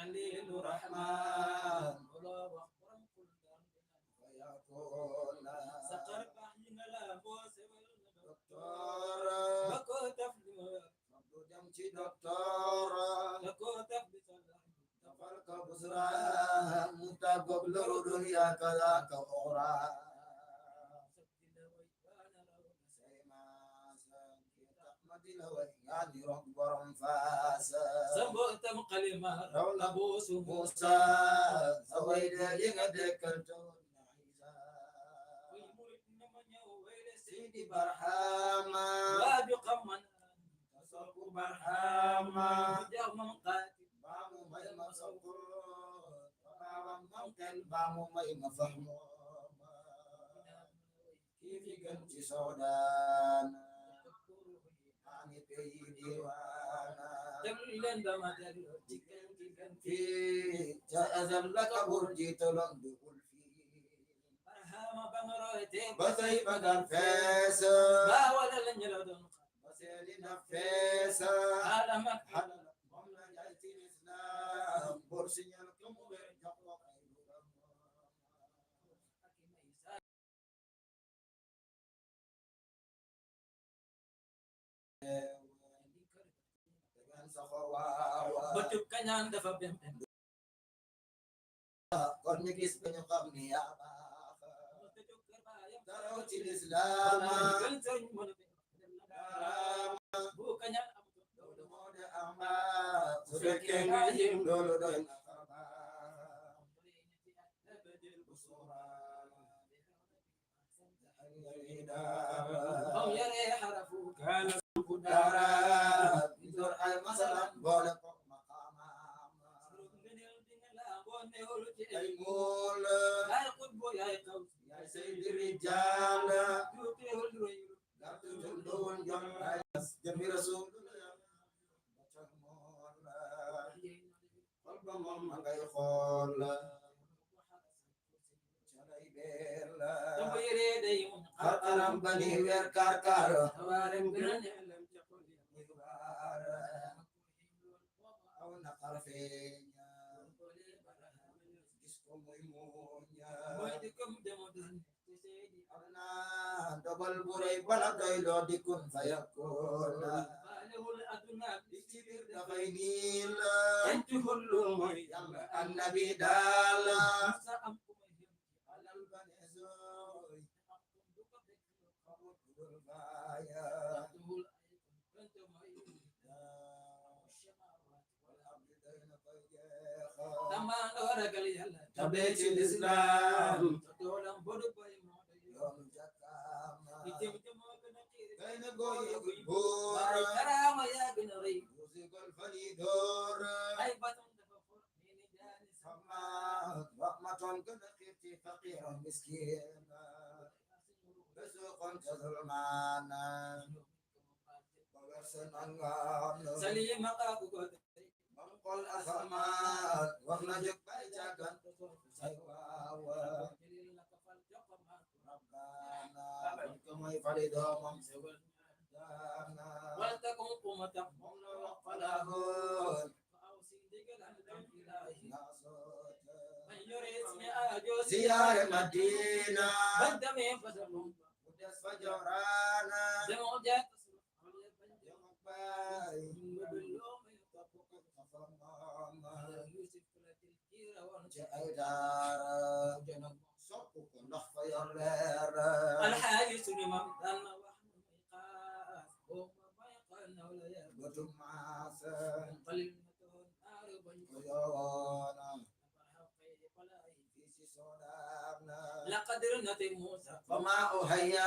خليل الرحمن ولا وخبرم كل ويقول سقر بحينا لا بوس دكتور بكو تفلي مبدو جمشي دكتور بكو تفلي تفرق بسرا متقبل دنيا كذا كأخرى يعني ركبر فاسا سبوت مقلما رول بوس موسى سويد يغدك الجون عيسى ويمرد من يويل سيدي برحاما وابي قمنا تسوق برحاما جرم قاتل بامو مي مسوق بامو ممكن بامو مي مفهمو كيف يقنتي سودان تملن بمدل تكن في جاء لك برجي تلون بقول في برهام بمروتي بسي بدل فيس با ولا لنجلدون بسيلي نفيس عالمك حلال مملا جايتي الإسلام برسي يلكم ويرجقوا bëtub kañaan dafa bem kon ñu gis ba ñu xam ni yaa baax daraw ci lislaam bu kañaan am loolu moo de am su fekkee nga yim loolu doy na am yare xarafu kaana ku dara dor ay masalan boole ko maqaamam ay mool ay xutbu yaay xaw yaay saydi rijaal gartu tundoon jon ay jami rasulullah xol ba moom ma ngay xool calay beer la dama yére day xarxaram bani weer karkar warem gëna neelam ca xol aw naqar feeña gis ko muy muuña mooy di kom demo doon am na dogal bu rëy bala doy loo di kun fayakun faalewul aduna di ci biir dafay niil entu hullu mooy yàlla annabi daal sa am ku may alal baneesoy xamut dul baaya dama ragal yàlla tabee ci lislaam doolam bodu boy moo yoonu jàkkaam itam moo gën a xiir kay na gooy guy boor ay karaama yaa gën a rëy musigol fani door ay batam dafa for ni ni jaani sama wax ma toon gën a xiir ci faqir miskin besu kon ca zulmaana ba wersen angaan salima qaaku ko kol asamaan wax na jóg bay càggan say waawa rabbana ko may fali doomam daana wal takum ummatan moom la wax falahoon aw si digalan tam ilahi nasoot man yore si aajo siyaare madina bañ demee fa demum mu des fa joraana demoo jaat demoo bay ci ay daara jana sopp ko ndax fa yor leer alxaaji sunu mam daan na wax na may xaas boo ma may xaal naw la yer batum maas xalil ma toon naaru bañ ko yoona fi si soodaan laqadir nati muusa fa maa uhayya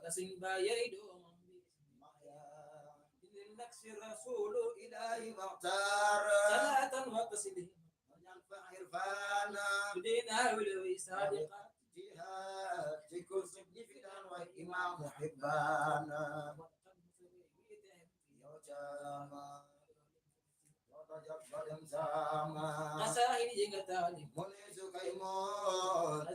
kasin ba yey doomam نكسي الرسول إلهي مختار صلاة وتسليم وننفع عرفانا بدينا ولوي صادقا جهاد تكون سجن في الأنوار وإمام حبانا يوجاما وتجبر انساما قصائد جنتالي منيس كيمون